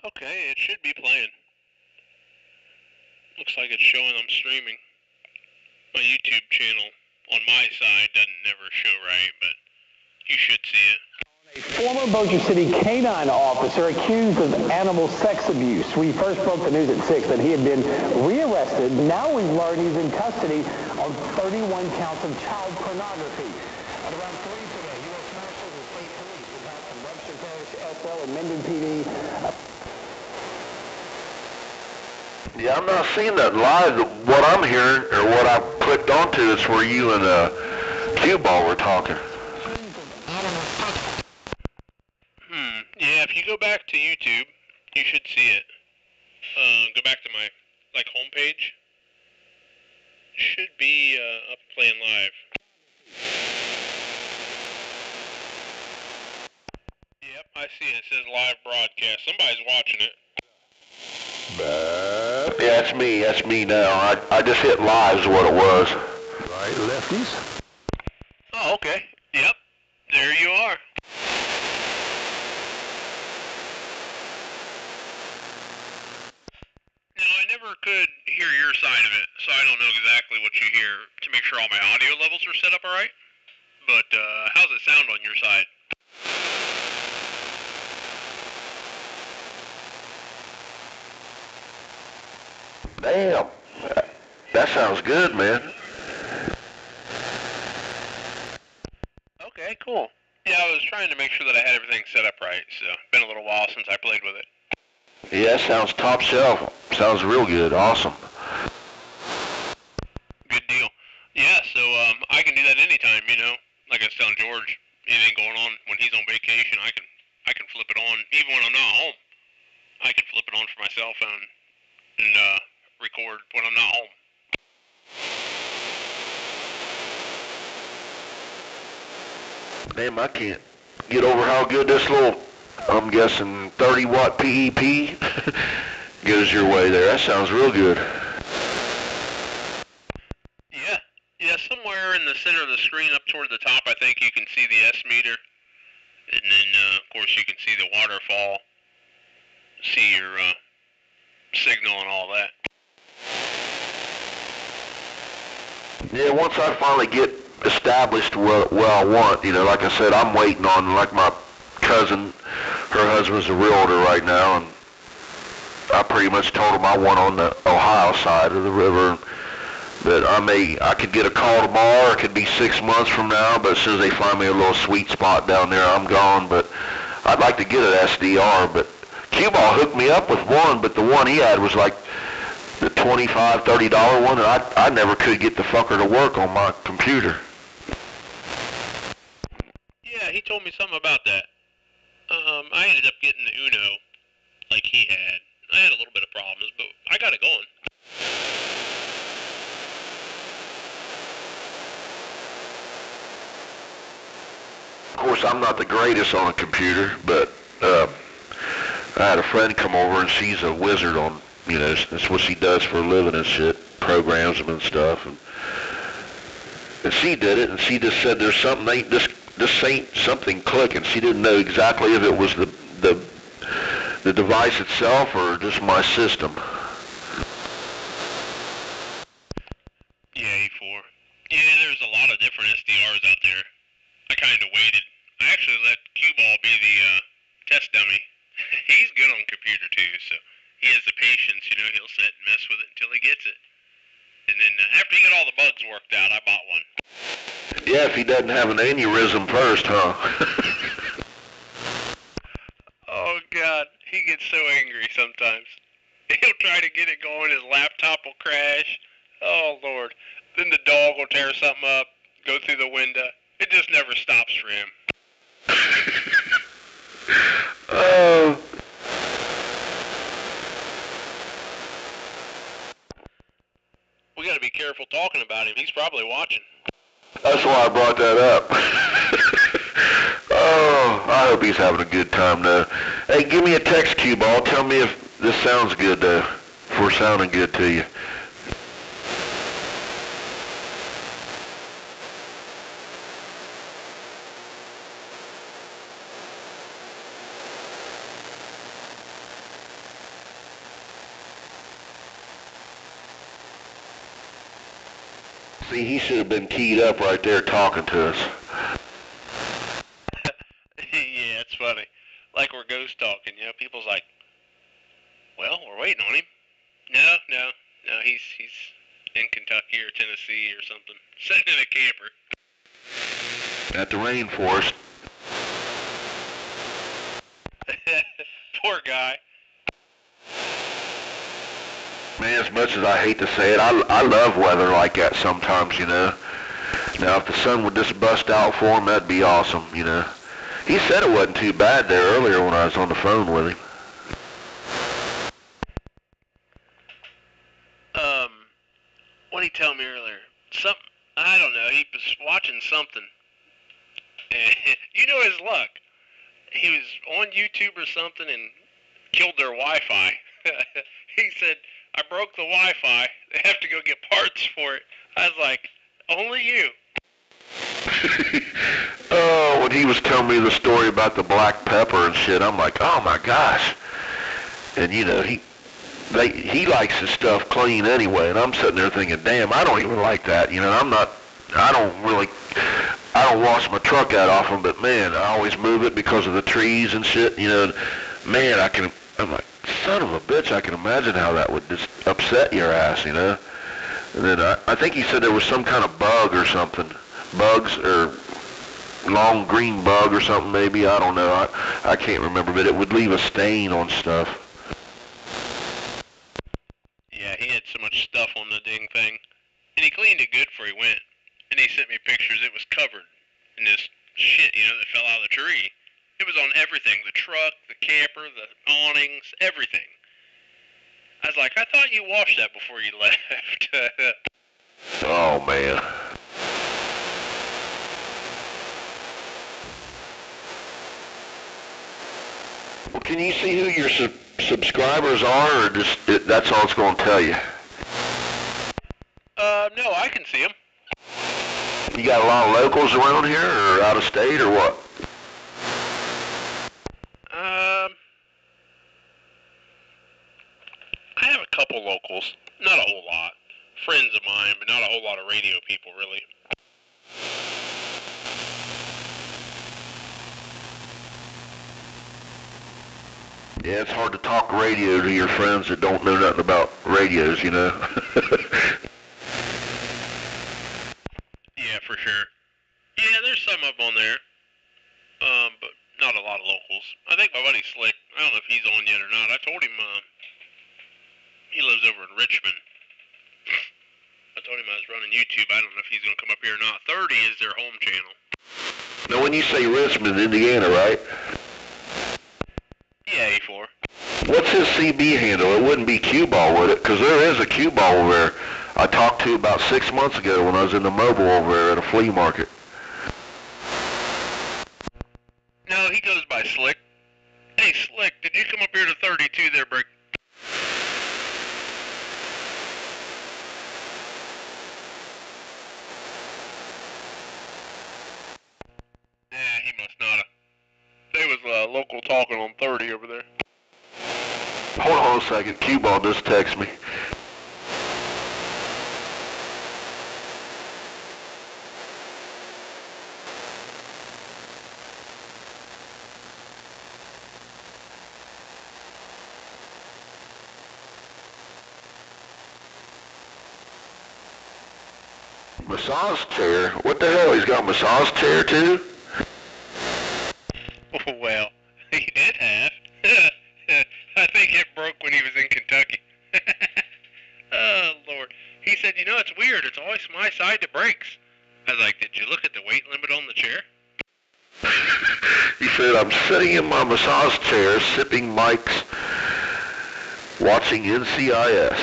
Okay, it should be playing. Looks like it's showing I'm streaming. My YouTube channel on my side doesn't never show right, but you should see it. A former Bossier City canine officer accused of animal sex abuse. We first broke the news at 6 that he had been rearrested. Now we've learned he's in custody on 31 counts of child pornography. At around 3 today, U.S. Marshals and State Police will have from Webster Parish, SL, and Minden PD. Yeah, I'm not seeing that live. What I'm hearing, or what I clicked onto, is where you and Cue Ball were talking. Yeah, if you go back to YouTube, you should see it. Go back to my, homepage. Should be up playing live. Yep, I see it. It says live broadcast. Somebody's watching it. Yeah, that's me. That's me now. I just hit live is what it was. Right, lefties. Oh, okay. Yep. There you are. Now, I never could hear your side of it, so I don't know exactly what you hear to make sure all my audio levels are set up all right. But how's it sound on your side? Damn. That sounds good, man. Okay, cool. Yeah, I was trying to make sure that I had everything set up right, so been a little while since I played with it. Yeah, sounds top shelf. Sounds real good. Awesome. Good deal. Yeah, so I can do that anytime, Like I was telling George, anything going on when he's on vacation, I can flip it on. Even when I'm not home, I can flip it on for my cell phone and record when I'm not home. Damn, I can't get over how good this little, I'm guessing 30 watt PEP goes your way there. That sounds real good. Yeah, somewhere in the center of the screen up toward the top, I think you can see the S meter. And then, of course, you can see the waterfall, see your signal and all that. Yeah, once I finally get established where I want, like I said, I'm waiting on, like my cousin, her husband's a realtor right now, and I pretty much told him I want on the Ohio side of the river, that I could get a call tomorrow, or it could be 6 months from now, but as soon as they find me a little sweet spot down there, I'm gone. But I'd like to get an SDR, but Q-Ball hooked me up with one, but the one he had was like the $25, $30 one, and I never could get the fucker to work on my computer. Yeah, he told me something about that. I ended up getting the Uno like he had. I had a little bit of problems, but I got it going. Of course, I'm not the greatest on a computer, but I had a friend come over, and she's a wizard on, that's what she does for a living and shit, programs them and stuff. And she did it, and she just said there's something, this ain't something clicking. She didn't know exactly if it was the device itself or just my system. Yeah, E4. Yeah, there's a lot of different SDRs out there. I kind of waited. I actually let Q-Ball be the test dummy. He's good on computer too, so he has the patience, he'll sit and mess with it until he gets it. And then after he got all the bugs worked out, I bought one. Yeah, if he doesn't have an aneurysm first, huh? Oh, God. He gets so angry sometimes. He'll try to get it going. His laptop will crash. Oh, Lord. Then the dog will tear something up, go through the window. It just never stops for him. Oh. We got to be careful talking about him. He's probably watching. That's why I brought that up. Oh, I hope he's having a good time though. Hey, give me a text, Q-Ball. Tell me if this sounds good though. If we're sounding good to you. See, he should have been keyed up right there talking to us. Yeah, it's funny. Like we're ghost talking, you know. People's like, well, we're waiting on him. No, he's in Kentucky or Tennessee or something, sitting in a camper. At the rainforest. Poor guy. Man, as much as I hate to say it, I love weather like that sometimes, you know. Now, if the sun would just bust out for him, that'd be awesome, you know. He said it wasn't too bad there earlier when I was on the phone with him. What did he tell me earlier? Something, I don't know, he was watching something. And you know his luck. He was on YouTube or something and killed their Wi-Fi. He said, I broke the Wi-Fi. They have to go get parts for it. I was like, only you. Oh, when he was telling me the story about the black pepper and shit, I'm like, oh my gosh. And you know, he likes his stuff clean anyway, and I'm sitting there thinking, damn, I don't even like that. You know, I don't wash my truck out often, but man, I always move it because of the trees and shit. You know, man, I'm like, son of a bitch, I can imagine how that would just upset your ass, you know. And then I think he said there was some kind of bug or something, bugs or long green bug or something maybe, I don't know. I can't remember, but it would leave a stain on stuff. Yeah, he had so much stuff on the dang thing. And he cleaned it good before he went. And he sent me pictures. It was covered in this shit, you know, that fell out of the tree. It was on everything. The truck, the camper, the awnings, everything. I was like, I thought you washed that before you left. Oh, man. Well, can you see who your subscribers are, or just that's all it's going to tell you? No, I can see them. You got a lot of locals around here, or out of state, or what? I have a couple locals. Not a whole lot. Friends of mine, but not a whole lot of radio people, really. Yeah, it's hard to talk radio to your friends that don't know nothing about radios, you know. Yeah, for sure. Yeah, there's some of them on there. But not a lot of locals. I think my buddy Slick, I don't know if he's on yet or not. I told him, he lives over in Richmond. I told him I was running YouTube. I don't know if he's going to come up here or not. 30 is their home channel. Now, when you say Richmond, Indiana, right? Yeah, A4. What's his CB handle? It wouldn't be Cue Ball, would it? Because there is a Cue Ball over there I talked to about 6 months ago when I was in the mobile over there at a flea market. No, he goes by Slick. Hey, Slick, did you come up here to 32 there, Brick? Yeah, he must not have. They was local talking on 30 over there. Hold on a second. Cue Ball just texted me. Massage chair? What the hell? He's got a massage chair too? Well, he did have. I think it broke when he was in Kentucky. Oh, Lord. He said, you know, it's weird. It's always my side that breaks. I was like, did you look at the weight limit on the chair? He said, I'm sitting in my massage chair, sipping Mike's, watching NCIS.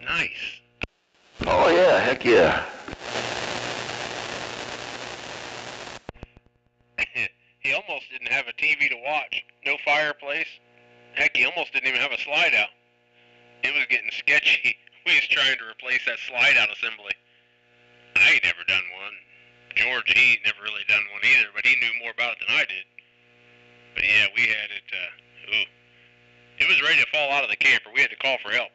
Nice. Oh, yeah, heck yeah. He almost didn't have a TV to watch. No fireplace. Heck, he almost didn't even have a slide out. It was getting sketchy. We was trying to replace that slide out assembly. I ain't never done one. George, he ain't never really done one either, but he knew more about it than I did. But yeah, we had it, it was ready to fall out of the camper. We had to call for help.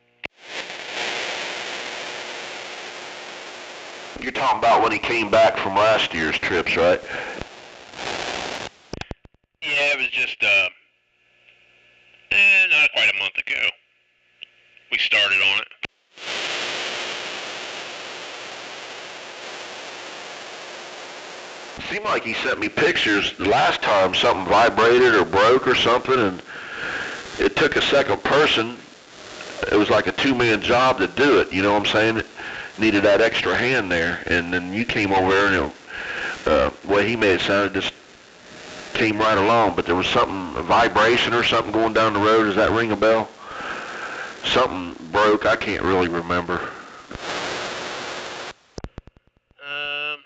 You're talking about when he came back from last year's trips, right? Yeah, it was just, not quite a month ago. We started on it. Seemed like he sent me pictures the last time something vibrated or broke or something, and it took a second person. It was like a two-man job to do it, you know what I'm saying? It needed that extra hand there, and then you came over there, and the way he made it sound, it just came right along, but there was something, a vibration or something going down the road. Does that ring a bell? Something broke. I can't really remember. I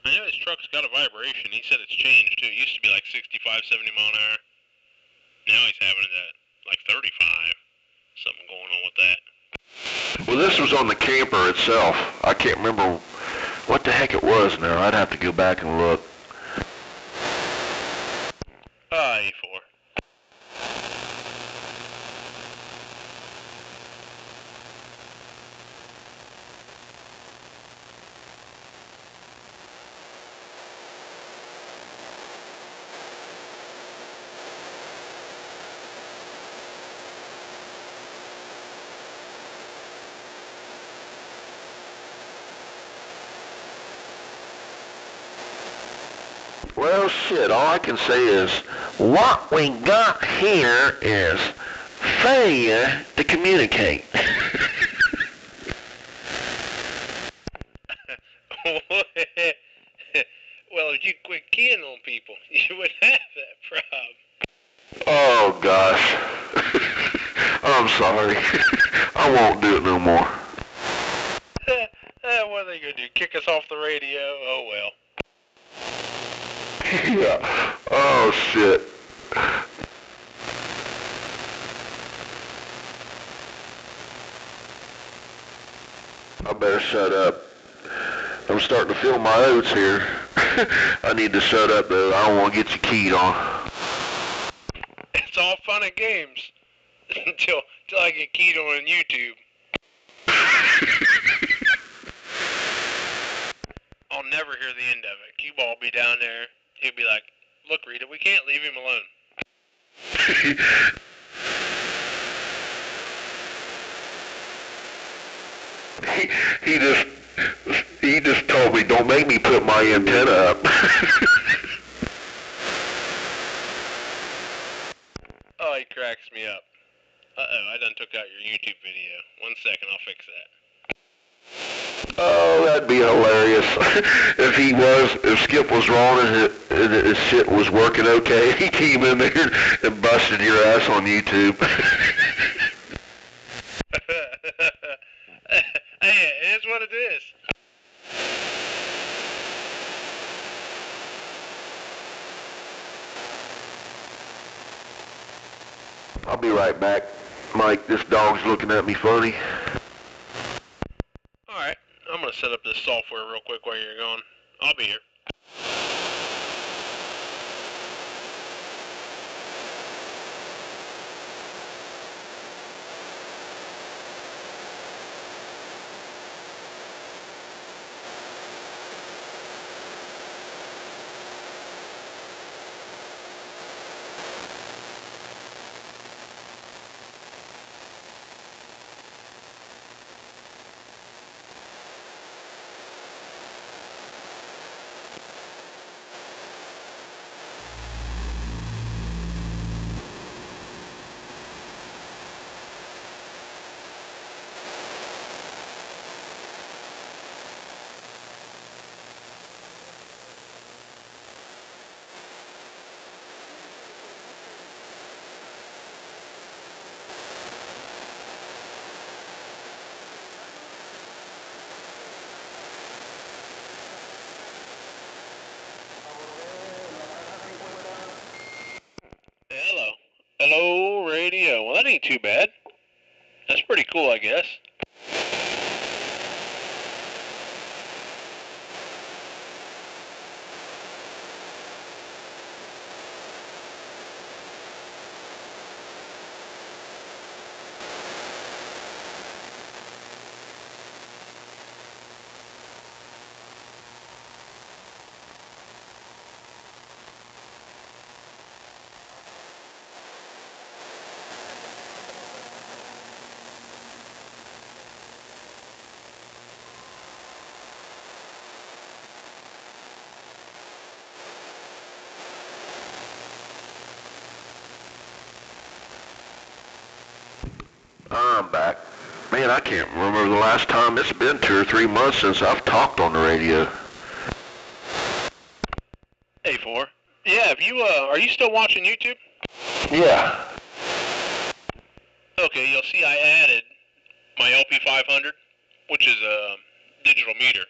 know his truck's got a vibration. He said it's changed too. It used to be like 65, 70 mile an hour. Now he's having it at like 35. Something going on with that. Well, this was on the camper itself. I can't remember what the heck it was now. I'd have to go back and look. A4. Well, shit, all I can say is what we got here is failure to communicate. Well, if you quit keying on people, you wouldn't have that problem. Oh, gosh. I'm sorry. I won't do it no more. What are they going to do, kick us off the radio? Oh, well. Yeah. Oh, shit. I better shut up. I'm starting to feel my oats here. I need to shut up, though. I don't want to get you keyed on. It's all fun and games until I get keyed on YouTube. I'll never hear the end of it. Q-Ball will be down there. He'll be like, "Look, Rita, we can't leave him alone." He just told me, don't make me put my antenna up. Oh, he cracks me up. Uh-oh, I done took out your YouTube video. 1 second, I'll fix that. Oh, that'd be hilarious. If Skip was wrong and his shit was working okay, he came in there and busted your ass on YouTube. Hey, it is what it is. I'll be right back. Mike, this dog's looking at me funny. Alright, I'm going to set up this software real quick while you're gone. I'll be here. Hello. Hello, radio. Well, that ain't too bad. That's pretty cool, I guess. I'm back. Man, I can't remember the last time. It's been 2 or 3 months since I've talked on the radio. Hey, 4. Yeah, if you, are you still watching YouTube? Yeah. Okay, you'll see I added my LP500, which is a digital meter.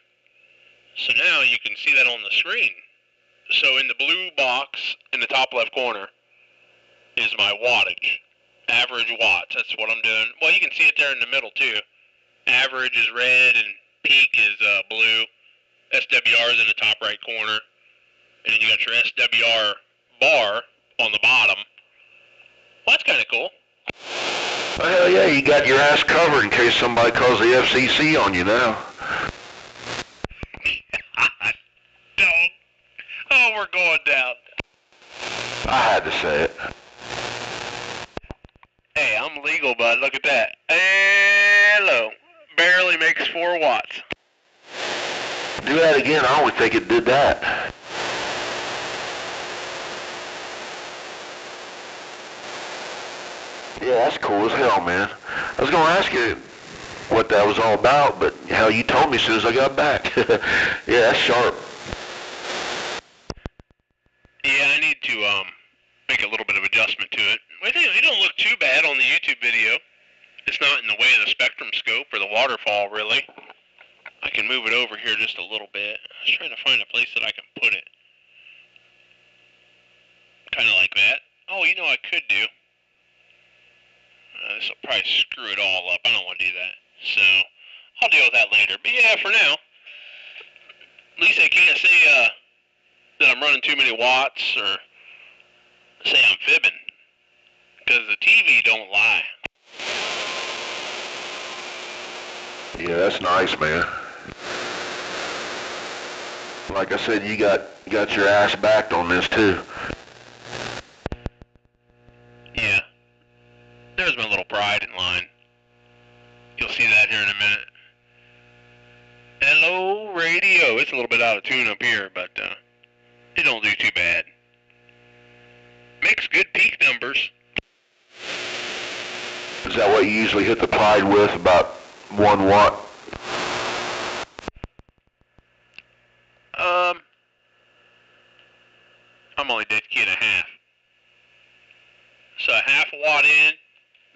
So now you can see that on the screen. So in the blue box in the top left corner is my wattage. Average watts, that's what I'm doing. Well, you can see it there in the middle too. Average is red and peak is blue. SWR is in the top right corner. And then you got your SWR bar on the bottom. Well, that's kind of cool. Well, hell yeah, you got your ass covered in case somebody calls the FCC on you now. Don't. Oh, we're going down. I had to say it. Hey, I'm legal, bud. Look at that. Hello. Barely makes 4 watts. Do that again. I only think it did that. Yeah, that's cool as hell, man. I was going to ask you what that was all about, but hell, you told me as soon as I got back. Yeah, that's sharp. Yeah, I need to make a little bit of adjustment to it. It don't look too bad on the YouTube video. It's not in the way of the spectrum scope or the waterfall, really. I can move it over here just a little bit. I was trying to find a place that I can put it. Kind of like that. Oh, you know what I could do? This will probably screw it all up. I don't want to do that. So, I'll deal with that later. But yeah, for now, at least I can't say that I'm running too many watts or say I'm fibbing. Because the TV don't lie. Yeah, that's nice, man. Like I said, you got your ass backed on this too. Yeah. There's my little pride in line. You'll see that here in a minute. Hello, radio. It's a little bit out of tune up here, but it don't do too bad. Makes good peak numbers. Is that what you usually hit the Pride with, about 1 watt? I'm only dead key and a half. So a half a watt in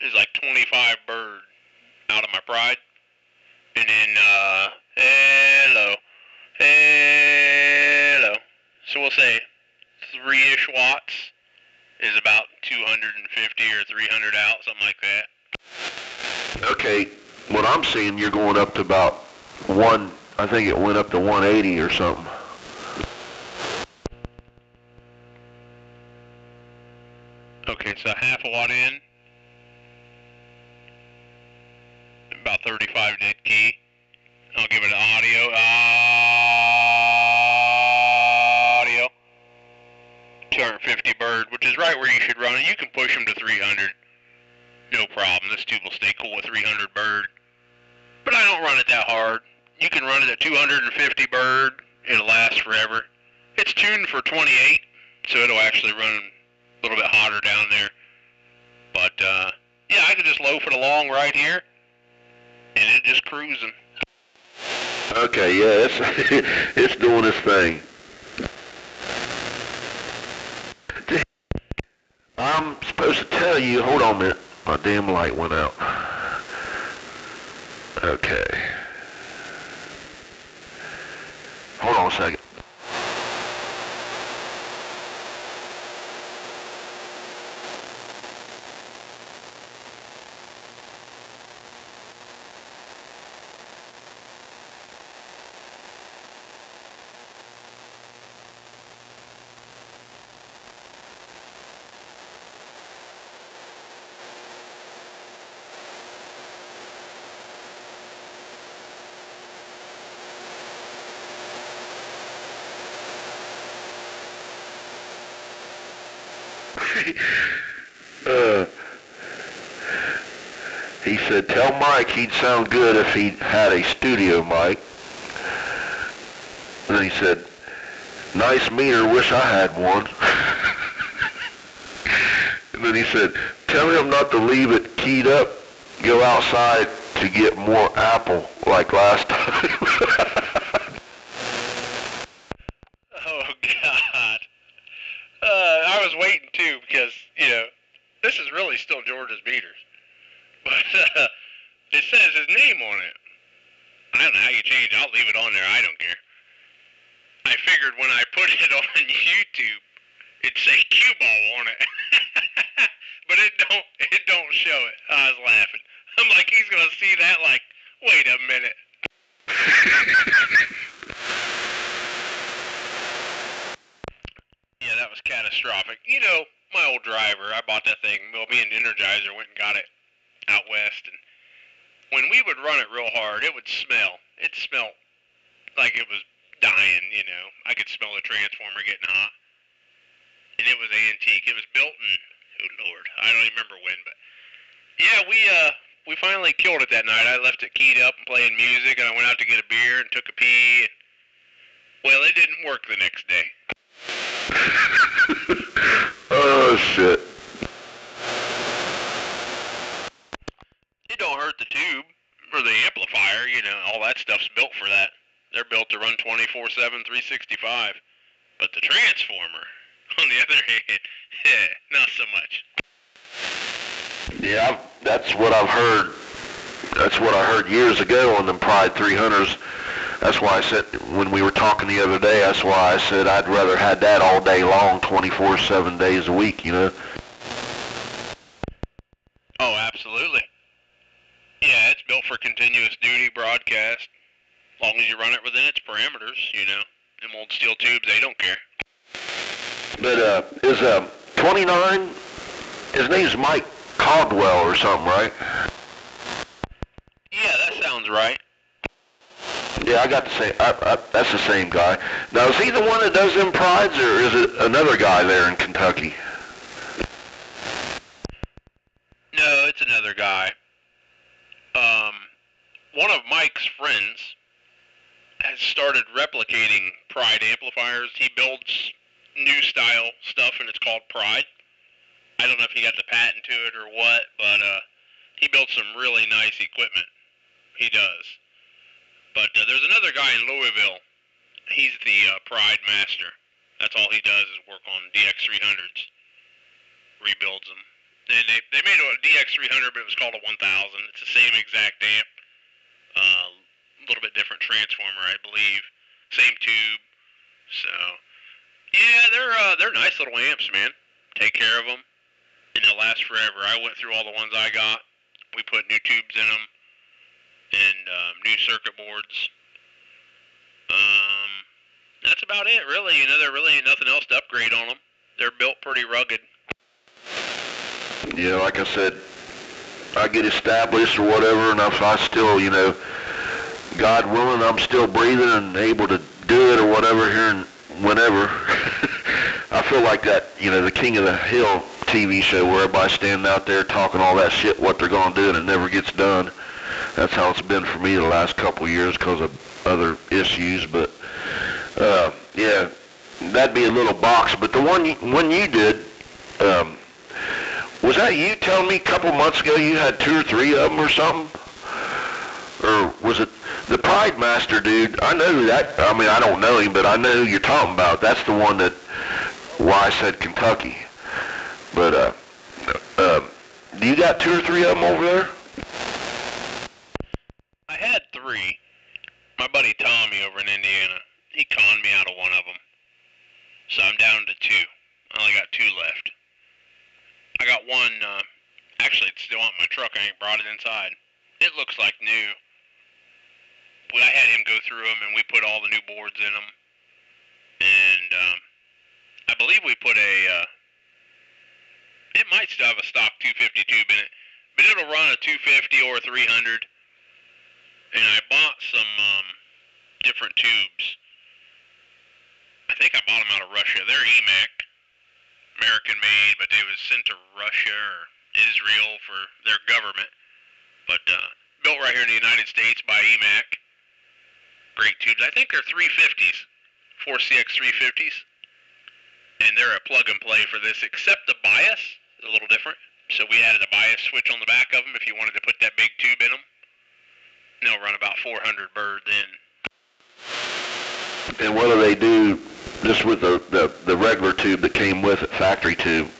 is like 25 bird out of my Pride. And then, hello. So we'll say 3-ish watts is about 250 or 300 out, something like that. Okay, what I'm seeing, you're going up to about I think it went up to 180 or something. Okay, so half a watt in, about 35 dead key. I'll give it audio. 250 bird, which is right where you should run it. You can push them to 300. No problem. This tube will stay cool with 300 bird. But I don't run it that hard. You can run it at 250 bird. It'll last forever. It's tuned for 28, so it'll actually run a little bit hotter down there. But, yeah, I can just loaf it along right here, and it just cruising. Okay, yeah, it's doing its thing. I'm supposed to tell you, hold on a minute, my damn light went out. Okay. Hold on a second. He said, tell Mike he'd sound good if he had a studio mic. And then he said, nice meter, wish I had one. And then he said, tell him not to leave it keyed up go outside to get more apple like last time. Oh, God. I was waiting, too, because, this is really still George's Beaters. But it says his name on it. I don't know how you change it. I'll leave it on there. I don't care. I figured when I put it on YouTube, it'd say cue ball on it. But it don't show it. I was laughing. I'm like, he's going to see that like, wait a minute. Yeah, that was catastrophic. My old driver, I bought that thing. Well, me and Energizer went and got it out west. And when we would run it real hard, it would smell. It smelled like it was dying, I could smell the transformer getting hot. And it was antique. It was built in, oh Lord, I don't even remember when, but yeah, we finally killed it that night. I left it keyed up and playing music, and I went out to get a beer and took a pee. And, well, it didn't work the next day. Oh, shit. It don't hurt the tube or the amplifier, all that stuff's built for that. They're built to run 24/7, 365. But the transformer, on the other hand, not so much. Yeah, that's what I've heard. That's what I heard years ago on them Pride 300s. That's why I said, when we were talking the other day, that's why I said I'd rather had that all day long, 24, 7 days a week, Oh, absolutely. Yeah, it's built for continuous duty broadcast. As long as you run it within its parameters, Them old steel tubes, they don't care. But is 29, his name's Mike Caldwell or something, right? Yeah, that sounds right. Yeah, I got the same. That's the same guy. Now, is he the one that does them prides, or is it another guy there in Kentucky? No, it's another guy. One of Mike's friends has started replicating Pride amplifiers. He builds new style stuff, and it's called Pride. I don't know if he got the patent to it or what, but he built some really nice equipment. He does. But there's another guy in Louisville. He's the Pride master. That's all he does is work on DX300s. Rebuilds them. And they made a DX300, but it was called a 1000. It's the same exact amp. A little bit different transformer, I believe. Same tube. So, yeah, they're nice little amps, man. Take care of them, and they'll last forever. I went through all the ones I got. We put new tubes in them and new circuit boards. That's about it, really. There really ain't nothing else to upgrade on them. They're built pretty rugged. Yeah, like I said, I get established or whatever, and if I still, God willing, I'm still breathing and able to do it or whatever here and whenever. I feel like that, the King of the Hill TV show where everybody's standing out there talking all that shit, what they're going to do, and it never gets done. That's how it's been for me the last couple of years because of other issues. But, yeah, that'd be a little box. But the one you did, was that you telling me a couple months ago you had 2 or 3 of them or something? Or was it the Pride Master dude? I know that. I mean, I don't know him, but I know who you're talking about. That's the one why I said Kentucky. But, do you got 2 or 3 of them over there? I had 3. My buddy Tommy over in Indiana, he conned me out of one of them. So I'm down to 2. I only got 2 left. I got one, actually it's still on my truck. I ain't brought it inside. It looks like new. But I had him go through them, and we put all the new boards in them. And I believe we put it might still have a stock 250 tube in it, but it'll run a 250 or a 300. And I bought some different tubes. I think I bought them out of Russia. They're EMAC, American made, but they was sent to Russia or Israel for their government. But built right here in the United States by EMAC. Great tubes. I think they're 350s, 4CX 350s. And they're a plug and play for this, except the bias is a little different. So we added a bias switch on the back of them if you wanted to put that big tube in them. And they'll run about 400 bird then. And what do they do just with the regular tube that came with it, factory tube?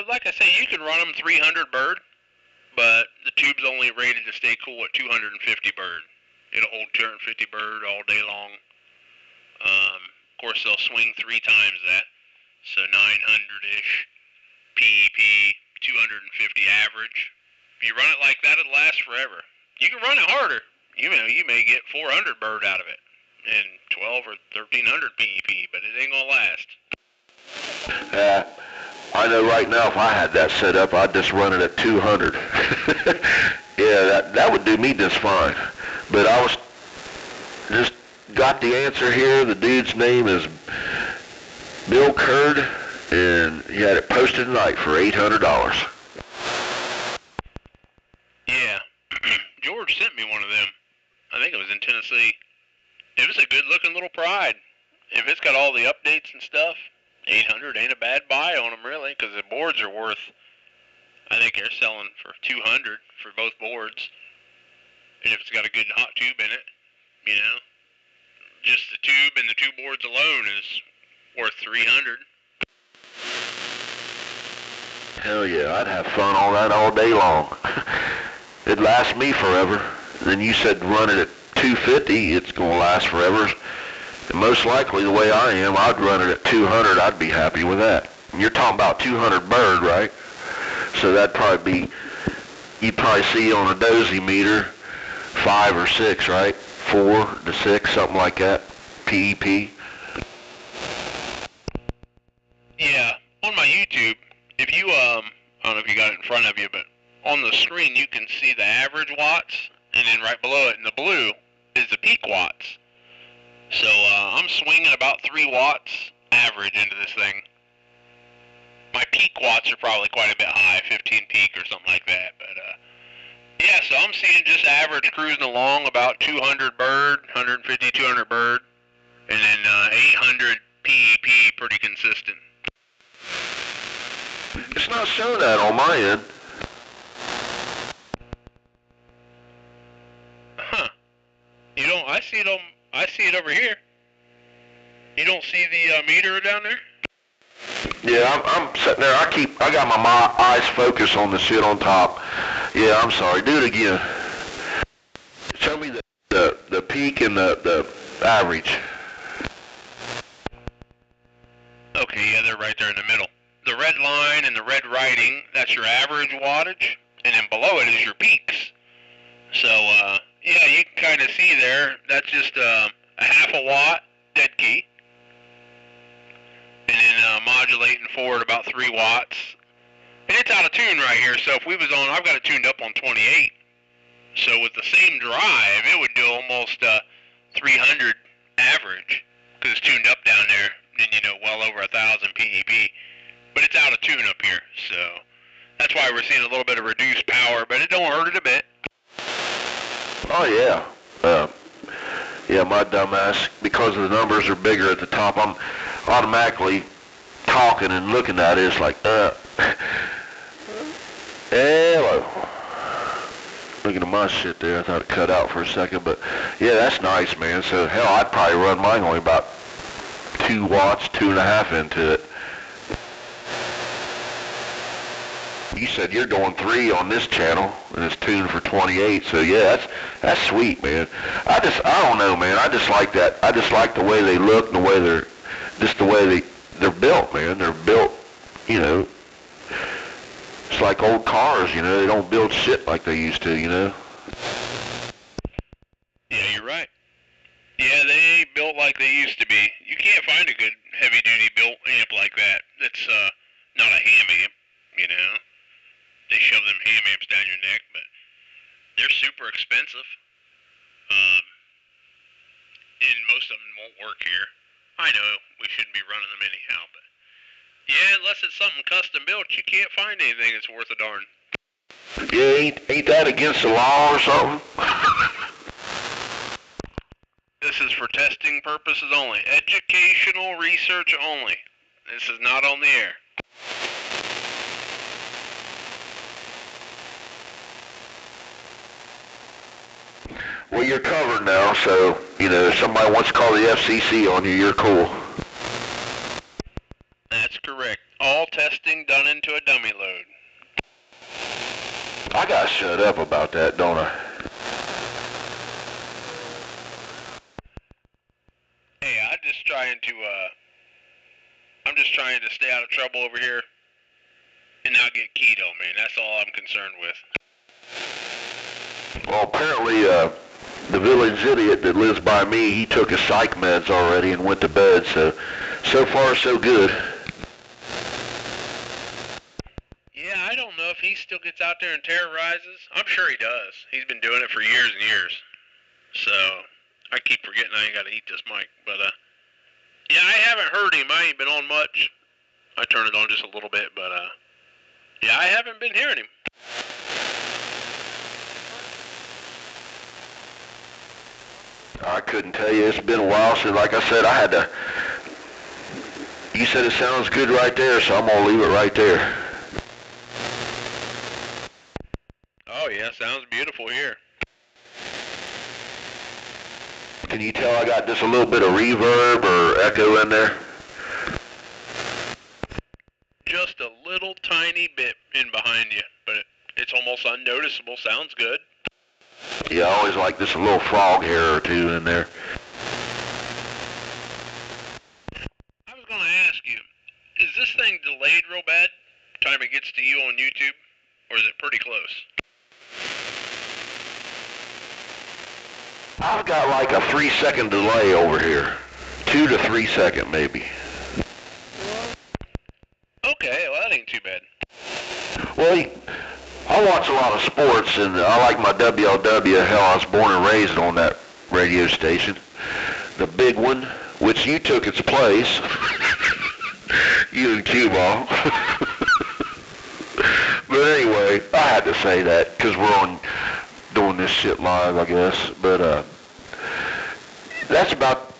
Like I say, you can run them 300 bird, but the tube's only rated to stay cool at 250 bird. It'll hold 250 bird all day long. Of course, they'll swing 3 times that, so 900-ish PEP, 250 average. If you run it like that, it'll last forever. You can run it harder. You may get 400 bird out of it and 12 or 1300 PEP, but it ain't gonna last. I know right now if I had that set up, I'd just run it at 200. Yeah, that would do me just fine. But I was just got the answer here. The dude's name is Bill Curd, and he had it posted tonight for $800. Yeah, George sent me one of them. I think it was in Tennessee. It was a good-looking little Pride. If it's got all the updates and stuff, 800 ain't a bad buy on them, really, because the boards are worth, I think they're selling for 200 for both boards. And if it's got a good hot tube in it, just the tube and the 2 boards alone is worth 300. Hell yeah, I'd have fun on that all day long. It'd last me forever. Then you said run it at 250, it's going to last forever. And most likely, the way I am, I'd run it at 200. I'd be happy with that. And you're talking about 200 bird, right? So that'd probably be, you'd probably see on a dozy meter 5 or 6, right? 4 to 6, something like that. PEP. Yeah, on my YouTube, if you, I don't know if you got it in front of you, but on the screen you can see the average watts, and then right below it in the blue is the peak watts. So I'm swinging about 3 watts average into this thing. My peak watts are probably quite a bit high, 15 peak or something like that. But yeah, so I'm seeing just average cruising along about 200 bird, 150, 200 bird, and then 800 PEP, pretty consistent. It's not showing that on my end. Huh? You don't? I see it over here. You don't see the meter down there? Yeah, I'm sitting there. I got my eyes focused on the shit on top. Yeah, I'm sorry. Do it again. Show me the peak and the average. Okay, yeah, they're right there in the middle. The red line and the red writing, that's your average wattage, and then below it is your peaks. So, yeah, you can kind of see there, that's just a half a watt dead key. And then modulating forward about 3 watts. And it's out of tune right here, so if we was on, I've got it tuned up on 28. So with the same drive, it would do almost 300 average, because it's tuned up down there, and well over 1,000 PEP. But it's out of tune up here, so that's why we're seeing a little bit of reduced power, but it don't hurt it a bit. Oh yeah. Yeah, my dumbass, because the numbers are bigger at the top, I'm automatically talking and looking at it. It's like, hello. Looking at my shit there, I thought it cut out for a second, but yeah, that's nice, man. So hell, I'd probably run mine only about 2 watts, 2.5 into it. You said you're going 3 on this channel, and it's tuned for 28. So yeah, that's sweet, man. I don't know, man. I just like that. I just like the way they look, and the way they're built, man. They're built, It's like old cars, They don't build shit like they used to, Yeah, you're right. Yeah, they ain't built like they used to be. You can't find a good heavy-duty built amp like that. That's not a ham amp, They shove them ham amps down your neck, but they're super expensive. And most of them won't work here. I know we shouldn't be running them anyhow, but yeah, unless it's something custom built, you can't find anything that's worth a darn. Yeah, ain't that against the law or something? This is for testing purposes only. Educational research only. This is not on the air. Well, you're covered now, so, if somebody wants to call the FCC on you, you're cool. That's correct. All testing done into a dummy load. I gotta shut up about that, don't I? Hey, I'm just trying to stay out of trouble over here and not get keto, man. That's all I'm concerned with. Well, apparently, the village idiot that lives by me, he took his psych meds already and went to bed, so far so good. Yeah, I don't know if he still gets out there and terrorizes. I'm sure he does. He's been doing it for years and years. So, I keep forgetting I ain't got to eat this mic. But, yeah, I haven't heard him. I ain't been on much. I turn it on just a little bit, but, yeah, I haven't been hearing him. I couldn't tell you. It's been a while since, like I said, I had to... You said it sounds good right there, so I'm going to leave it right there. Oh, yeah, sounds beautiful here. Can you tell I got just a little bit of reverb or echo in there? Just a little tiny bit in behind you, but it's almost unnoticeable. Sounds good. Yeah, I always like just a little frog hair or two in there. I was going to ask you, is this thing delayed real bad? Time it gets to you on YouTube? Or is it pretty close? I've got like a 3-second delay over here. 2 to 3 second maybe. Okay, well that ain't too bad. Well, I watch a lot of sports, and I like my WLW. Hell, I was born and raised on that radio station. The big one, which you took its place. You and Q-Ball. But anyway, I had to say that because we're on doing this shit live, I guess. But that's about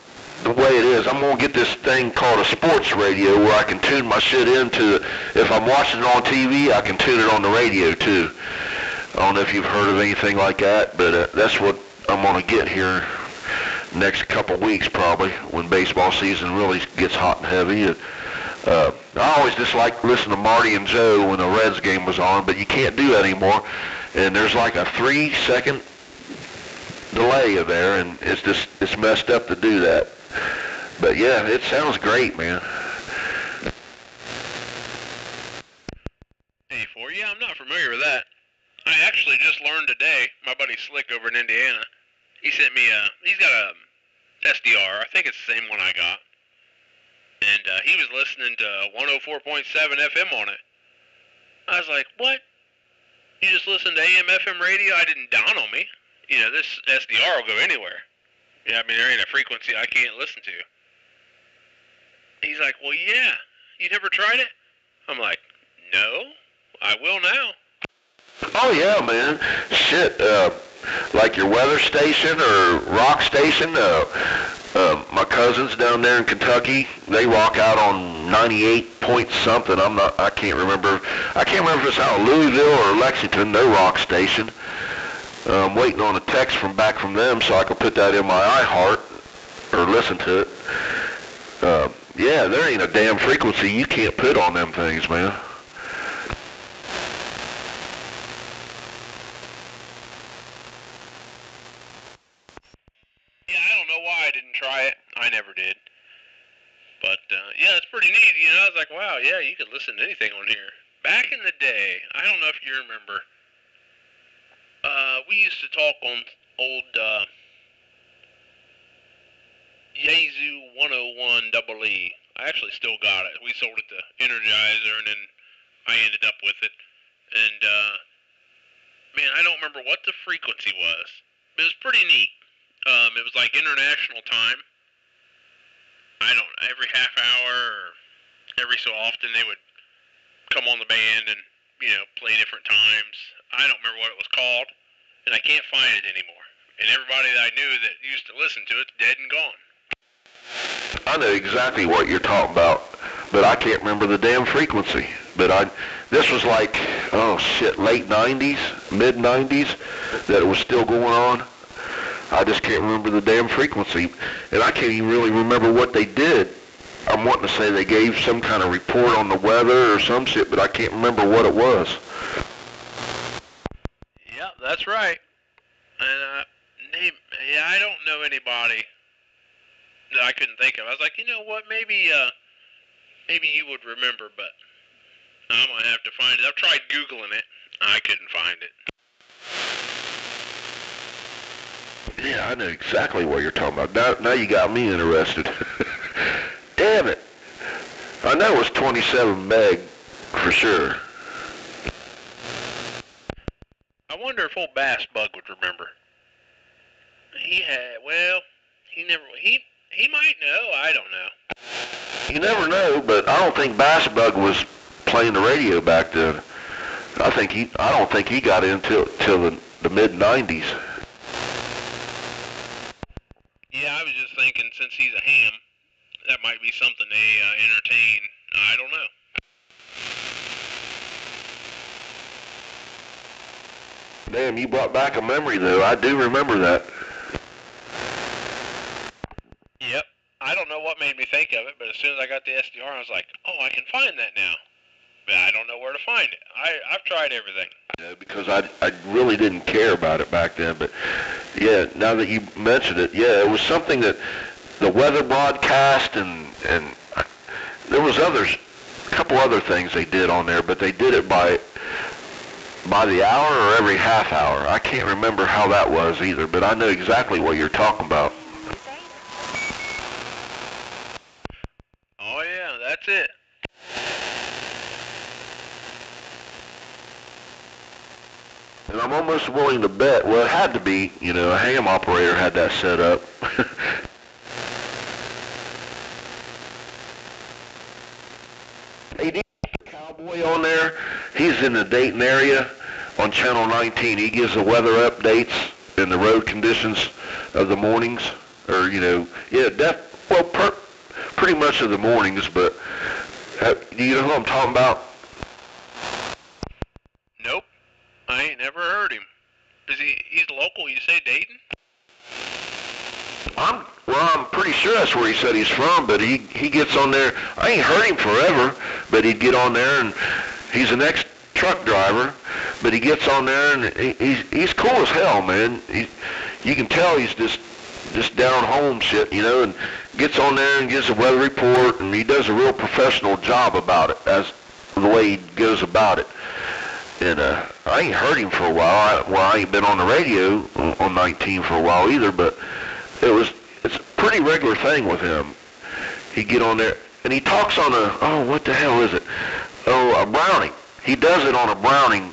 the way it is. I'm going to get this thing called a sports radio where I can tune my shit into, if I'm watching it on TV, I can tune it on the radio too. I don't know if you've heard of anything like that, but that's what I'm going to get here next couple weeks probably when baseball season really gets hot and heavy. I always just like listening to Marty and Joe when the Reds game was on, but you can't do that anymore. And there's like a 3-second delay there, and it's messed up to do that. But yeah, it sounds great, man. A4, yeah, I'm not familiar with that. I actually just learned today, my buddy Slick over in Indiana, he sent me he's got a SDR, I think it's the same one I got. And he was listening to 104.7 FM on it. I was like, what? You just listen to AM FM radio? I didn't dawn on me. This SDR will go anywhere. Yeah, I mean, there ain't a frequency I can't listen to. He's like, well, yeah. You never tried it? I'm like, no, I will now. Oh, yeah, man. Shit, like your weather station or rock station, my cousins down there in Kentucky, they rock out on 98 point something. I can't remember if it's out of Louisville or Lexington, their rock station. I'm waiting on a text back from them so I can put that in my iHeart or listen to it. Yeah, there ain't a damn frequency you can't put on them things, man. Yeah, I don't know why I didn't try it. I never did. But, yeah, it's pretty neat. I was like, wow, yeah, you could listen to anything on here. Back in the day, I don't know if you remember, we used to talk on old Yazoo 101 Double E. I actually still got it. We sold it to Energizer, and then I ended up with it. And, man, I don't remember what the frequency was. But it was pretty neat. It was like international time. Every half hour or every so often they would come on the band and, play different times. I don't remember what it was called, and I can't find it anymore. And everybody that I knew that used to listen to it's dead and gone. I know exactly what you're talking about. but I can't remember the damn frequency. But this was like, oh shit, late 90s, mid 90s, that it was still going on. I just can't remember the damn frequency, and I can't even really remember what they did. I'm wanting to say they gave some kind of report on the weather or some shit, but I can't remember what it was. Yep, that's right. And I don't know anybody that I couldn't think of. I was like, you know what, maybe you would remember, but I'm gonna have to find it. I've tried Googling it. I couldn't find it. Yeah, I know exactly what you're talking about. Now you got me interested. Damn it. I know it was 27 meg for sure. I wonder if old Bass Bug would remember. He might know. I don't know. You never know, but I don't think Bass Bug was playing the radio back then. I don't think he got in till the mid 90s. Yeah, I was just thinking, since he's a ham, that might be something they entertain. I don't know. Damn, you brought back a memory, though. I do remember that. Yep. I don't know what made me think of it, but as soon as I got the SDR, I was like, oh, I can find that now. But I don't know where to find it. I've tried everything. Yeah, because I really didn't care about it back then. But, yeah, now that you mentioned it, yeah, it was something that the weather broadcast and there was a couple other things they did on there, but they did it by the hour or every half hour. I can't remember how that was either, but I know exactly what you're talking about. Oh yeah, that's it. And I'm almost willing to bet, well, it had to be, a ham operator had that set up. Hey, do you have a cowboy on there? He's in the Dayton area on Channel 19. He gives the weather updates and the road conditions of the mornings, or, pretty much of the mornings, but do you know who I'm talking about? Nope. I ain't never heard him. He's local, you say Dayton? I'm pretty sure that's where he said he's from, but he gets on there. I ain't heard him forever, but he'd get on there, and he's an ex-truck driver, but he gets on there, and he's cool as hell, man. You can tell he's just down home shit, and gets on there and gives a weather report, and he does a real professional job about it, as the way he goes about it. And I ain't heard him for a while. I ain't been on the radio on 19 for a while either, but it's a pretty regular thing with him. He get on there, and he talks on what the hell is it? A Browning. He does it on a Browning.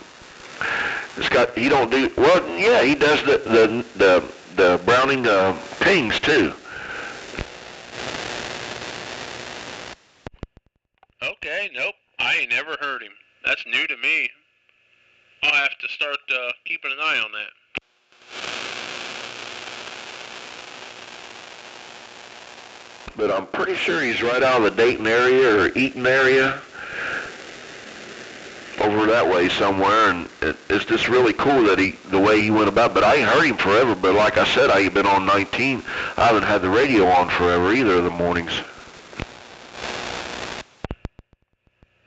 He does the Browning pings too. Okay, nope. I ain't never heard him. That's new to me. I'll have to start keeping an eye on that. But I'm pretty sure he's right out of the Dayton area or Eaton area, over that way somewhere, and it's just really cool that the way he went about. But I ain't heard him forever. But like I said, I ain't been on 19. I haven't had the radio on forever either of the mornings.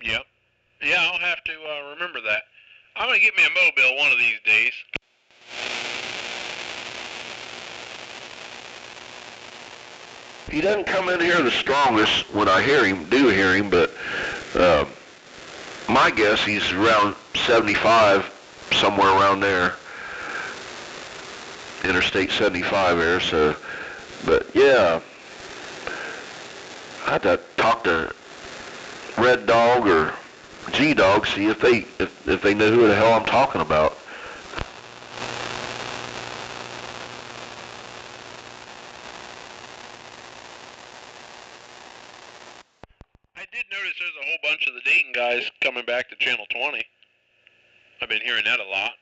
Yep. Yeah, I'll have to remember that. I'm gonna get me a mobile one of these days. He doesn't come in here the strongest when I hear him, but my guess he's around 75, somewhere around there. Interstate 75 there, so, but yeah, I had to talk to Red Dog or G-Dog, see if they know who the hell I'm talking about. I did notice there's a whole bunch of the Dayton guys coming back to Channel 20. I've been hearing that a lot.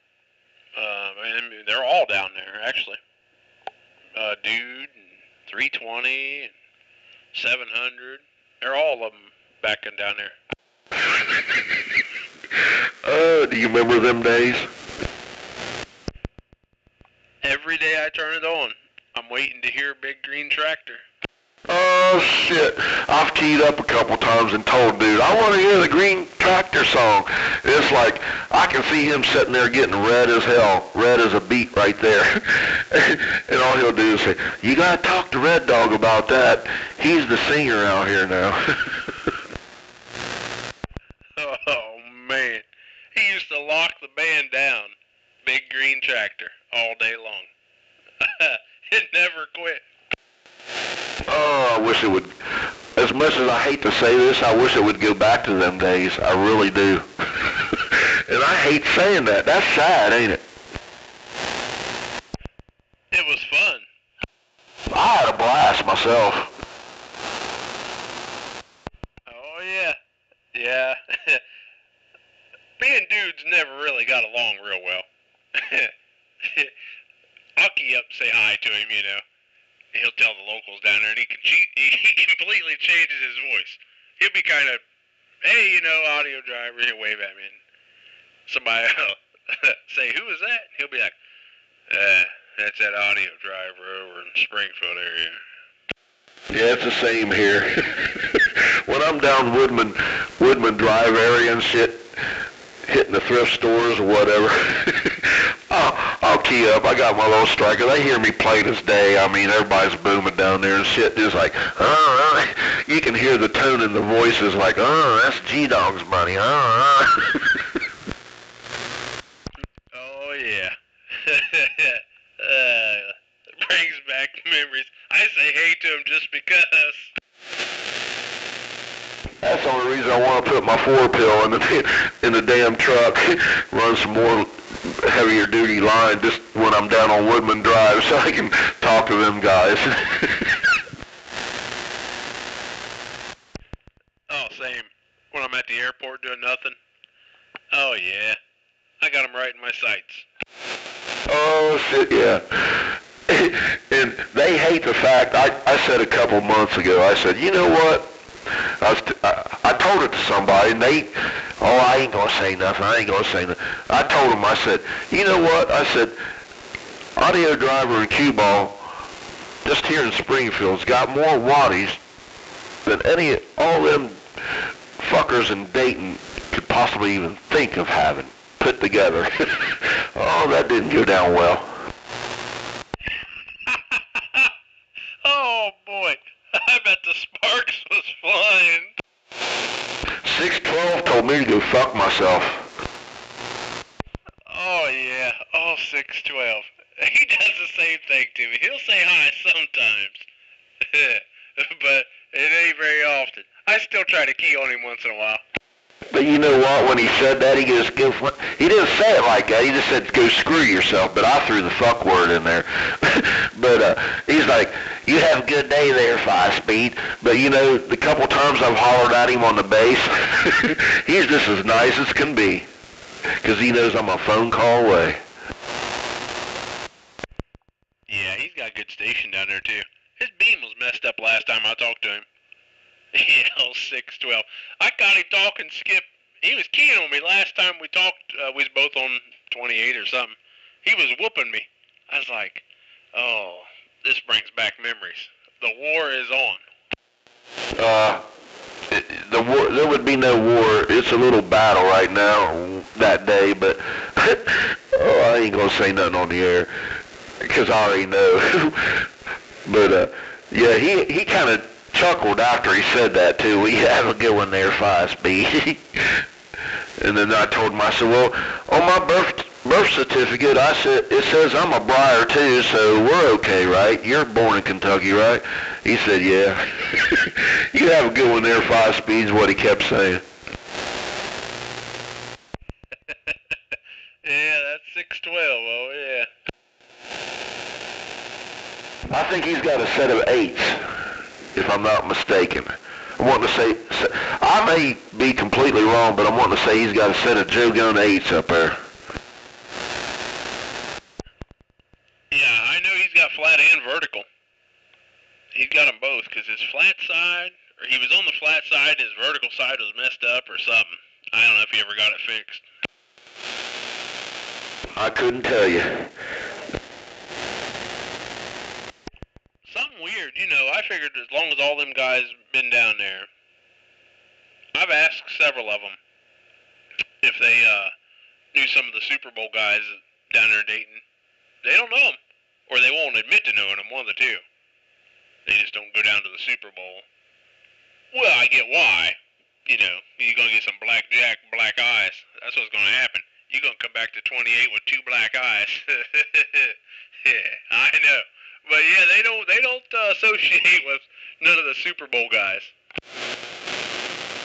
And they're all down there, actually. Dude, and 320, and 700. They're all of them back and down there. Do you remember them days? Every day I turn it on, I'm waiting to hear Big Green Tractor. Oh shit, I've keyed up a couple times and told dude, I want to hear the Green Tractor song. It's like, I can see him sitting there getting red as hell, red as a beet right there. And all he'll do is say, you gotta talk to Red Dog about that. He's the singer out here now. Oh man, he used to lock the band down, Big Green Tractor, all day long. It never quit. Oh, I wish it would. As much as I hate to say this, I wish it would go back to them days. I really do. And I hate saying that. That's sad, ain't it? It was fun. I had a blast myself. Oh yeah, yeah. Me and dudes never really got along real well. I'll key up and say hi to him, you know. He'll tell the locals down there, and he completely changes his voice. He'll be kind of, hey, you know, audio driver, he'll wave at me. And somebody will say, who is that? He'll be like, that's that audio driver over in Springfield area. Yeah, it's the same here. When I'm down Woodman Drive area and shit, hitting the thrift stores or whatever, I'll key up. I got my little striker. They hear me plain as day. I mean, everybody's booming down there and shit. Just like, you can hear the tone in the voices like, that's G-Dog's money. Oh, yeah. Brings back memories. I say hey to him just because. That's the only reason I want to put my 4-pill in the damn truck, run some more heavier duty line just when I'm down on Woodman Drive so I can talk to them guys. Oh, same. When I'm at the airport doing nothing. Oh, yeah. I got them right in my sights. Oh, shit, yeah. And they hate the fact, I said a couple months ago, I said, you know what? I told it to somebody, and I ain't going to say nothing. I told them, I said, you know what? I said, Audio Driver and Cue Ball, just here in Springfield's got more waddies than all them fuckers in Dayton could possibly even think of having put together. Oh, that didn't go down well. Oh, boy. I bet the sparks was flying. 612 told me to go fuck myself. Oh, yeah. Oh, 612. He does the same thing to me. He'll say hi sometimes. But it ain't very often. I still try to key on him once in a while. But you know what? When he said that, he didn't say it like that. He just said, go screw yourself. But I threw the fuck word in there. But he's like, you have a good day there, 5-Speed. But you know, the couple times I've hollered at him on the bass, he's just as nice as can be. Because he knows I'm a phone call away. Yeah, he's got a good station down there, too. His beam was messed up last time I talked to him. Yeah, 612. I caught him talking, Skip. He was keying on me last time we talked. We was both on 28 or something. He was whooping me. I was like, oh, this brings back memories. The war is on. The war, there would be no war. It's a little battle right now, that day, but I ain't going to say nothing on the air, because I already know. But, yeah, he kind of chuckled after he said that, too. We have a good one there, 5-Speed. And then I told him, I said, well, on my birth certificate, I said, it says I'm a Briar, too, so we're okay, right? You're born in Kentucky, right? He said, yeah. You have a good one there, 5-Speed's what he kept saying. Yeah, that's 612, oh, yeah. I think he's got a set of 8s, if I'm not mistaken. I'm wanting to say, I may be completely wrong, but I'm wanting to say he's got a set of Joe Gun 8s up there. Yeah, I know he's got flat and vertical. He's got them both, because his flat side Or he was on the flat side, his vertical side was messed up or something. I don't know if he ever got it fixed. I couldn't tell you. Something weird, you know, I figured as long as all them guys been down there, I've asked several of them if they knew some of the Super Bowl guys down there in Dayton. They don't know them, or they won't admit to knowing them, one of the two. They just don't go down to the Super Bowl. Well, I get why. You know, you're going to get some blackjack, black eyes. That's what's going to happen. You're going to come back to 28 with 2 black eyes. Yeah, I know. But yeah, they don't associate with none of the Super Bowl guys.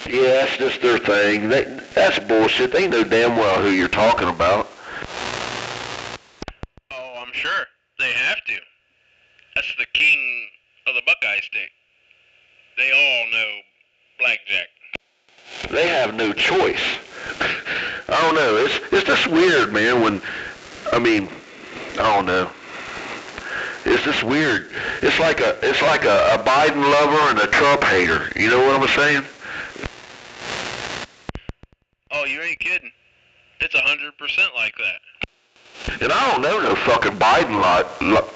Yeah, that's just their thing. That's bullshit. They know damn well who you're talking about. Oh, I'm sure. They have to. That's the king of the Buckeye stick. They all know blackjack. They have no choice. I don't know. It's just weird, man. I don't know. It's just weird. It's like a Biden lover and a Trump hater. You know what I'm saying? Oh, you ain't kidding. It's 100% like that. And I don't know no fucking Biden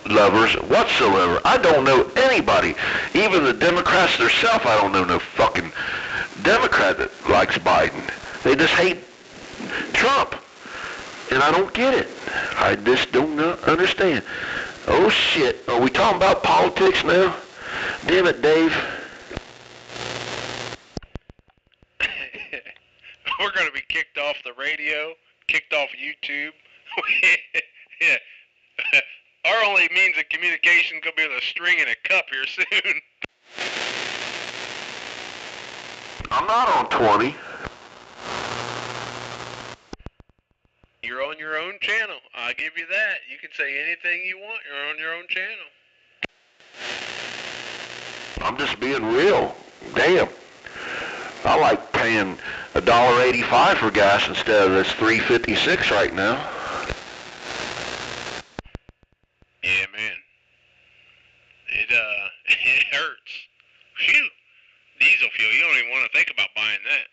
lovers whatsoever. I don't know anybody. Even the Democrats themselves, I don't know no fucking Democrat that likes Biden. They just hate Trump. And I don't get it. I just don't understand. Oh shit, are we talking about politics now? Damn it, Dave. We're going to be kicked off the radio, kicked off YouTube. Yeah. Our only means of communication could be with a string and a cup here soon. I'm not on 20. You're on your own channel. I'll give you that. You can say anything you want. You're on your own channel. I'm just being real. Damn. I like paying $1.85 for gas instead of this $3.56 right now. Yeah, man. It hurts. Phew. Diesel fuel. You don't even want to think about buying that.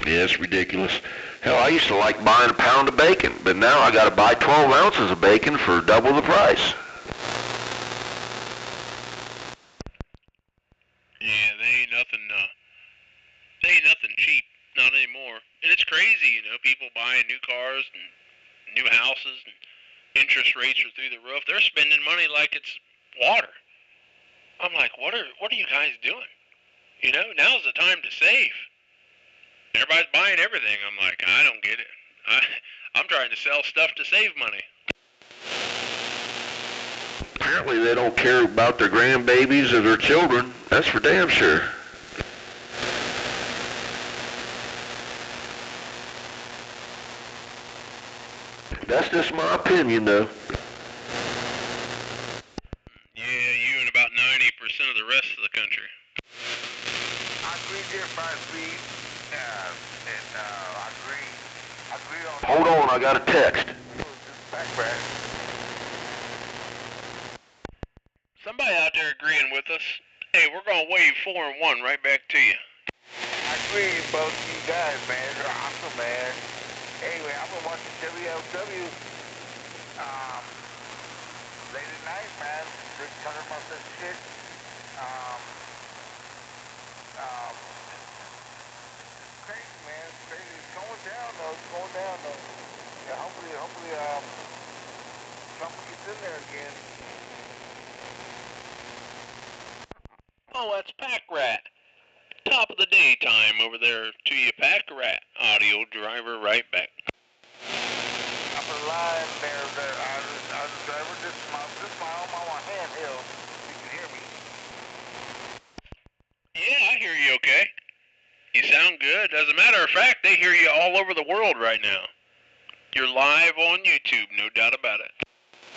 Yeah, it's ridiculous. Hell, I used to like buying a pound of bacon, but now I got to buy 12 ounces of bacon for double the price. Yeah, they ain't nothing cheap, not anymore. And it's crazy, you know, people buying new cars and new houses, and interest rates are through the roof. They're spending money like it's water. I'm like, what are you guys doing? You know, now's the time to save. Everybody's buying everything. I'm like, I don't get it. I'm trying to sell stuff to save money. Apparently they don't care about their grandbabies or their children. That's for damn sure. That's just my opinion, though. Yeah, you and about 90% of the rest of the country. I agree there, 5 feet. I agree on... Hold on, I got a text. Backpack. Somebody out there agreeing with us. Hey, we're going to wave 4 and 1 right back to you. I agree with both of you guys, man. You're awesome, man. Anyway, I've been watching WLW late at night, man. They're talking about this shit. It's crazy, man. It's crazy. It's going down, though. It's going down, though. Yeah, hopefully, Trump gets in there again. Oh, that's Pack Rat. Top of the day time over there to you, Pack Rat. Audio driver right back. I'm a line there. I was a driver. This is my handheld. You can hear me. Yeah, I hear you okay. You sound good. As a matter of fact, they hear you all over the world right now. You're live on YouTube, no doubt about it.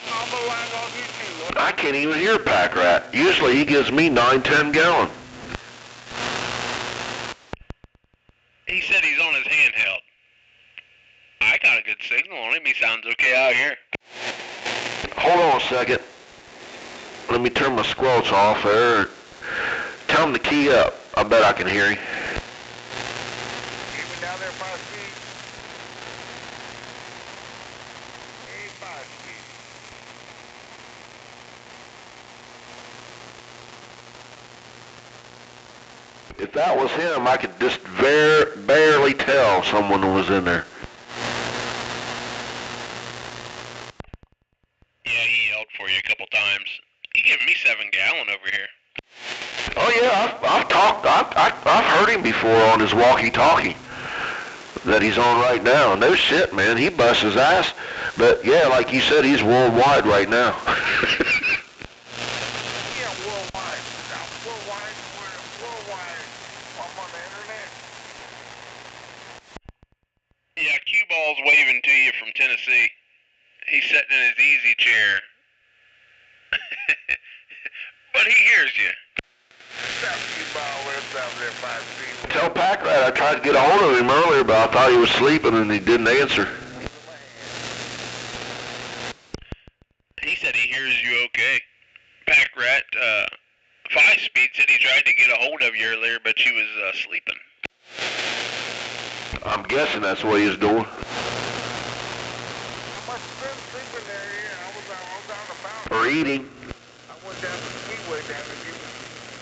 I'm live on YouTube. I can't even hear Pack Rat. Usually he gives me 9-10 gallon. He said he's on his handheld. I got a good signal on him. He sounds okay out here. Hold on a second. Let me turn my squelch off there. Tell tell him to key up. I bet I can hear him. Keep me down there 5 speed. Hey, 5 speed. If that was him, I could just barely tell someone was in there. Yeah, he yelled for you a couple times. He gave me 7 gallon over here. Oh yeah, I've heard him before on his walkie-talkie that he's on right now. No shit, man, he busts his ass. But yeah, like you said, he's worldwide right now. Yeah, worldwide. Worldwide. Worldwide. I'm on the internet. Yeah, cue ball's waving to you from Tennessee. He's sitting in his easy chair. But he hears you. Stop you ball with down there 5 speed. Tell Packrat I tried to get a hold of him earlier, but I thought he was sleeping and he didn't answer. He said he hears you okay. Packrat, 5 speed said he tried to get a hold of you earlier, but you was sleeping. I'm guessing that's what he was doing. I must have been sleeping there, yeah. I was down the fountain. Or eating. I went down to the speedway down to get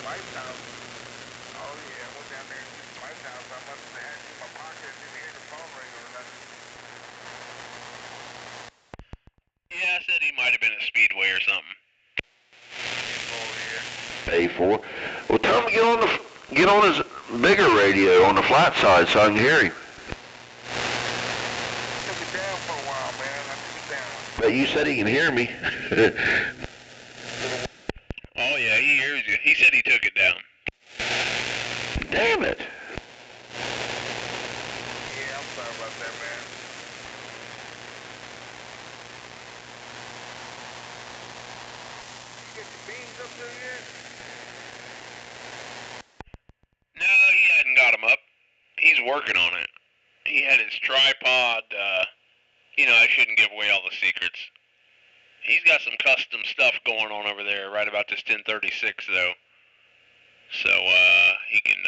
Mike's house. Oh yeah, I went down there to get Mike's house. I must have had it in my pocket and didn't hear the phone ring or nothing. Yeah, I said he might have been at Speedway or something. A4. Well, tell him to get on his bigger radio on the flat side so I can hear him. Took it down for a while, man. I took it down. But you said he can hear me. Oh yeah, he hears you. He said he took it down. Damn it. Yeah, I'm sorry about that, man. You get the beans up there yet? No, he hadn't got him up. He's working on it. He had his tripod, I shouldn't give away all the secrets. He's got some custom stuff going on over there right about this 1036 though. So, he can,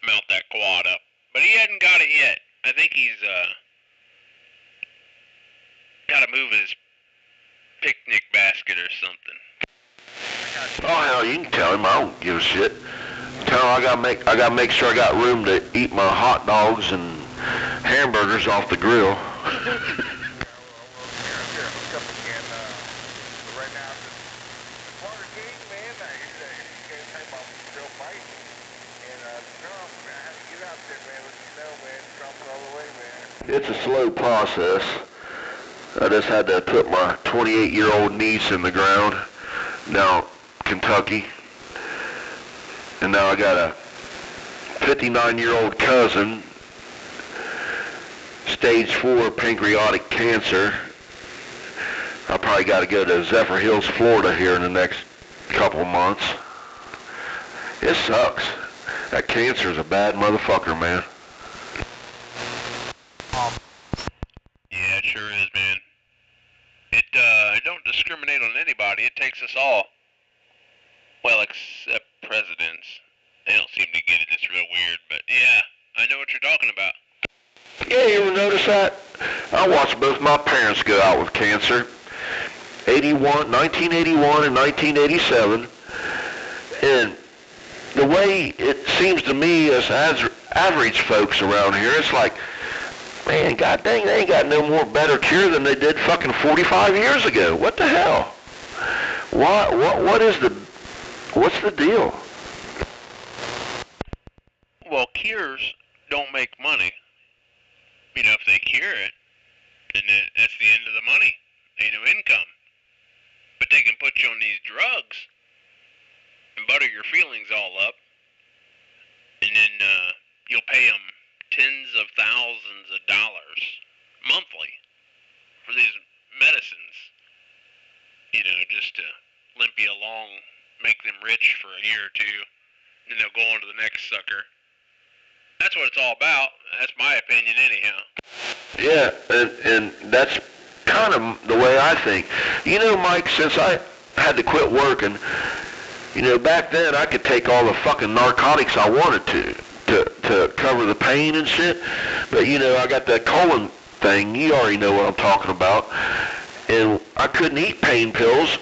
mount that quad up. But he hadn't got it yet. I think he's, gotta move his picnic basket or something. Oh hell, you can tell him. I don't give a shit. Tell him I gotta make sure I got room to eat my hot dogs and hamburgers off the grill. It's a slow process. I just had to put my 28-year-old niece in the ground down Kentucky. And now I got a 59-year-old cousin, stage 4 pancreatic cancer. I probably got to go to Zephyr Hills, Florida here in the next couple of months. It sucks. That cancer is a bad motherfucker, man. Yeah, it sure is, man. It don't discriminate on anybody. It takes us all. Well, except presidents. They don't seem to get it. It's real weird, but yeah, I know what you're talking about. Yeah, you ever notice that? I watched both my parents go out with cancer. 1981 and 1987. And the way it seems to me as average folks around here, it's like, man, god dang, they ain't got no more better cure than they did fucking 45 years ago. What the hell? What's the deal? Well, cures don't make money. If they cure it, then that's the end of the money. Ain't no income. But they can put you on these drugs and butter your feelings all up, and then you'll pay them tens of thousands of dollars monthly for these medicines, just to limp you along, make them rich for a year or two, then they'll go on to the next sucker. That's what it's all about. That's my opinion anyhow. Yeah, and that's kind of the way I think. Mike, since I had to quit working, You know, back then I could take all the fucking narcotics I wanted to cover the pain and shit. But, you know, I got that colon thing. You already know what I'm talking about. And I couldn't eat pain pills